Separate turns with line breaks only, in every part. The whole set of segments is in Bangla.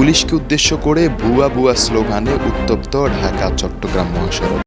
পুলিশকে উদ্দেশ্য করে ভুয়া ভুয়া স্লোগানে উত্তপ্ত ঢাকা-চট্টগ্রাম মহাসড়ক।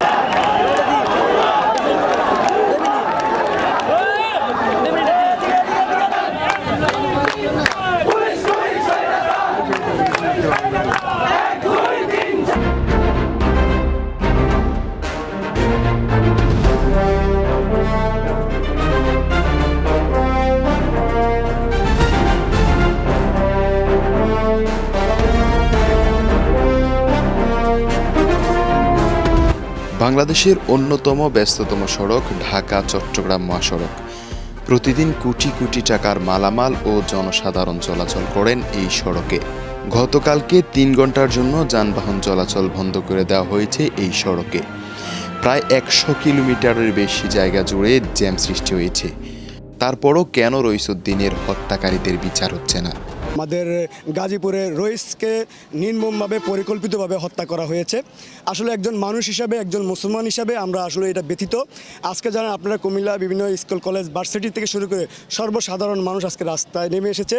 বাংলাদেশের অন্যতম ব্যস্ততম সড়ক ঢাকা-চট্টগ্রাম মহাসড়ক। প্রতিদিন কোটি কোটি টাকার মালামাল ও জনসাধারণ চলাচল করেন এই সড়কে। গতকালকে ৩ ঘন্টার জন্য যানবাহন চলাচল বন্ধ করে দেওয়া হয়েছে এই সড়কে। প্রায় ১০০ কিলোমিটারের বেশি জায়গা জুড়ে জ্যাম সৃষ্টি হয়েছে। তারপরও কেন রইসুদ্দিনের হত্যাকারীদের বিচার হচ্ছে না?
আমাদের গাজীপুরে রইসকে নির্মমভাবে পরিকল্পিতভাবে হত্যা করা হয়েছে। আসলে একজন মানুষ হিসাবে, একজন মুসলমান হিসাবে আমরা আসলে এটা ব্যথিত। আজকে জানেন আপনারা কুমিল্লা বিভিন্ন স্কুল, কলেজ, ভার্সিটি থেকে শুরু করে সর্বসাধারণ মানুষ আজকে রাস্তায় নেমে এসেছে।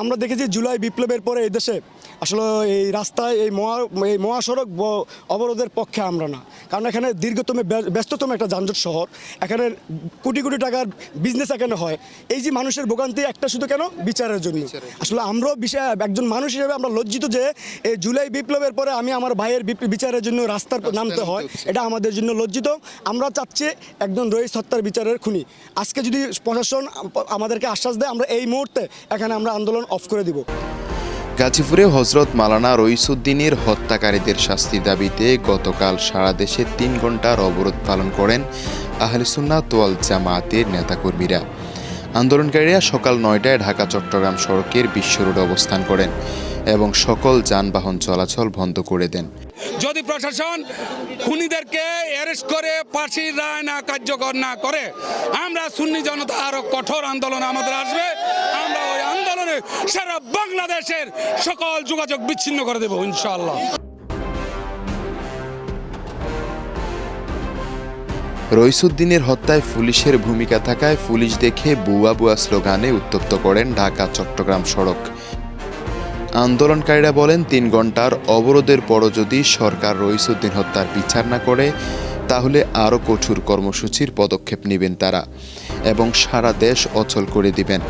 আমরা দেখেছি জুলাই বিপ্লবের পরে এই দেশে আসলে এই রাস্তায় এই মহাসড়ক অবরোধের পক্ষে আমরা না, কারণ এখানে দীর্ঘতম ব্যস্ততম একটা যানজট শহর। এখানে কোটি কোটি টাকার বিজনেস এখানে হয়। এই যে মানুষের ভোগান্তি একটা শুধু কেন? বিচারের জন্য। আসলে আমরাও একজন মানুষ হিসেবে আমরা লজ্জিত যে এই জুলাই বিপ্লবের পরে আমি আমার ভাইয়ের বিচারের জন্য রাস্তার নামতে হয়, এটা আমাদের জন্য লজ্জিত। আমরা চাচ্ছি একজন রইস হত্যার বিচারের খুনি। আজকে যদি প্রশাসন আমাদেরকে আশ্বাস দেয়, আমরা এই মুহূর্তে এখানে আমরা আন্দোলন অফ করে দিব।
গাজীপুরে হযরত মাওলানা রইসুদ্দিনের হত্যাকারীদের শাস্তির দাবিতে গতকাল সারা দেশে ৩ ঘন্টার অবরোধ পালন করেন আহলে সুন্নাত ওয়াল জামায়াতের নেতাকর্মীরা। আন্দোলনকারীরা সকাল ৯টায় ঢাকা-চট্টগ্রাম সড়কের বিশ্ব রোডে অবস্থান করেন এবং সকল যানবাহন চলাচল বন্ধ করে দেন।
যদি প্রশাসন খুনিদেরকে অ্যারেস্ট করে ফাঁসির রায় না কার্যকর না করে, আমরা সুন্নি জনতা আরো কঠোর আন্দোলন আমাদের আসবে। আমরা ওই আন্দোলনে সারা বাংলাদেশের সকল যোগাযোগ বিচ্ছিন্ন করে দেব ইনশাআল্লাহ।
রইসুদ্দিনের হত্যায় পুলিশের ভূমিকা থাকায় পুলিশ দেখে বুয়া বুয়া স্লোগানে উত্তপ্ত করেন ঢাকা-চট্টগ্রাম সড়ক। আন্দোলনকারীরা বলেন ৩ ঘন্টার অবরোধের পরও যদি সরকার রইসুদ্দিন হত্যার বিচার না করে, তাহলে আরও কঠোর কর্মসূচির পদক্ষেপ নেবেন তারা এবং সারা দেশ অচল করে দিবেন।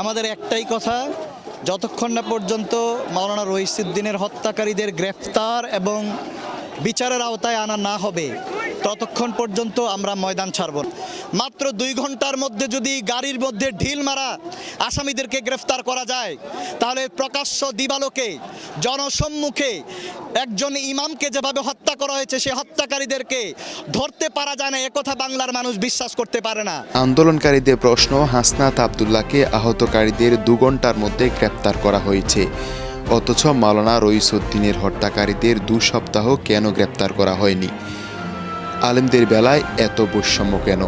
আমাদের একটাই কথা, যতক্ষণ না পর্যন্ত মাওলানা রইসুদ্দিনের হত্যাকারীদের গ্রেফতার এবং বিচারের আওতায় আনা না হবে, ততক্ষণ পর্যন্ত আমরা ময়দান ছাড়ব। মাত্র ২ ঘন্টার মধ্যে যদি গাড়ির মধ্যে ঢিল মারা আসামিদেরকে গ্রেফতার করা যায়, তাহলে প্রকাশ্য দিবালোকে জনসম্মুখে একজন ইমামকে যেভাবে হত্যা করা হয়েছে, সে হত্যাকারীদেরকে ধরতে পারা যায় না, একথা বাংলার মানুষ বিশ্বাস করতে পারে না।
আন্দোলনকারীদের প্রশ্ন, হাসনাত আবদুল্লাহকে আহতকারীদের ২ ঘন্টার মধ্যে গ্রেফতার করা হয়েছে, অথচ মাওলানা রইসুদ্দিনের হত্যাকারীদের ২ সপ্তাহ কেন গ্রেফতার করা হয়নি? আলেমদের বেলায় এত বৈষম্য কেন?